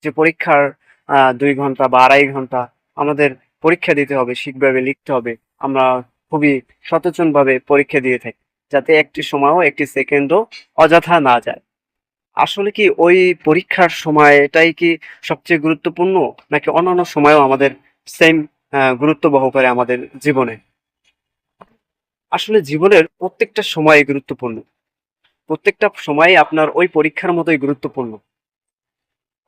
যে পরীক্ষার ২ ঘন্টা বা ২.৫ ঘন্টা আমাদের পরীক্ষা দিতে হবে, ঠিকভাবে লিখতে হবে। আমরা খুবই সচেতনভাবে পরীক্ষা দিয়ে থাকি। যাতে একটি সময়ও, একটি সেকেন্ডও অযথা না যায়। আসলে কি ওই পরীক্ষার সময়টাই কি সবচেয়ে গুরুত্বপূর্ণ? নাকি অন্যান্য সময়ও আমাদের সেম গুরুত্ব বহ করে আমাদের জীবনে? আসলে জীবনের প্রত্যেকটা সময়ই গুরুত্বপূর্ণ। প্রত্যেকটা সময়ই আপনার ওই পরীক্ষার মতোই গুরুত্বপূর্ণ।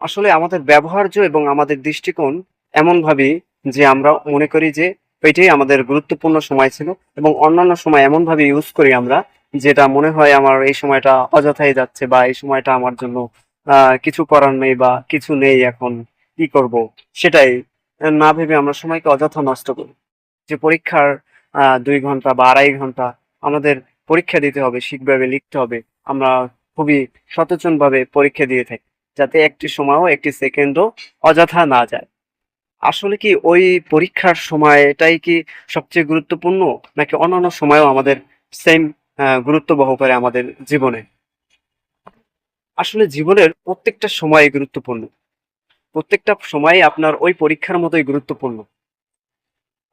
আসলে আমাদের ব্যবহার্য এবং আমাদের দৃষ্টিকোণ এমনভাবেই যে আমরা মনে করি যে এটাই আমাদের গুরুত্বপূর্ণ সময় ছিল এবং অন্যান্য সময় এমনভাবে ইউজ করি আমরা যেটা মনে হয় আমার এই সময়টা অযথাই যাচ্ছে বা এই সময়টা আমার জন্য কিছু করার নেই বা কিছু নেই এখন কি করব সেটাই না ভেবে আমরা সময়কে অযথা নষ্ট করি। যে পরীক্ষার ২ ঘন্টা বা ২.৫ ঘন্টা আমাদের পরীক্ষা দিতে হবে, ঠিকভাবে লিখতে হবে। আমরা খুবই সচেতনভাবে পরীক্ষা দিয়ে থাকি। যাতে একটি সময়ও, একটি সেকেন্ডও অযথা না যায়। আসলে কি ওই পরীক্ষার সময়টাই কি সবচেয়ে গুরুত্বপূর্ণ? নাকি অন্যান্য সময়ও আমাদের সেম গুরুত্ব বহ করে আমাদের জীবনে? আসলে জীবনের প্রত্যেকটা সময়ই গুরুত্বপূর্ণ। প্রত্যেকটা সময়ই আপনার ওই পরীক্ষার মতোই গুরুত্বপূর্ণ।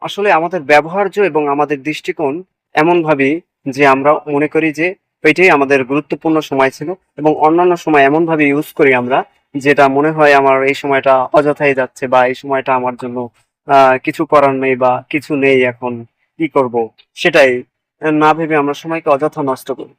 আসলে আমাদের ব্যবহার্য এবং আমাদের দৃষ্টিকোণ এমনভাবেই যে আমরা মনে করি যে এটাই আমাদের গুরুত্বপূর্ণ সময় ছিল এবং অন্যান্য সময় এমনভাবে ইউজ করি আমরা যেটা মনে হয় আমার এই সময়টা অযথাই যাচ্ছে বা এই সময়টা আমার জন্য কিছু করার নেই বা কিছু নেই এখন কি করব সেটাই না ভেবে আমরা সময়কে অযথা নষ্ট করি।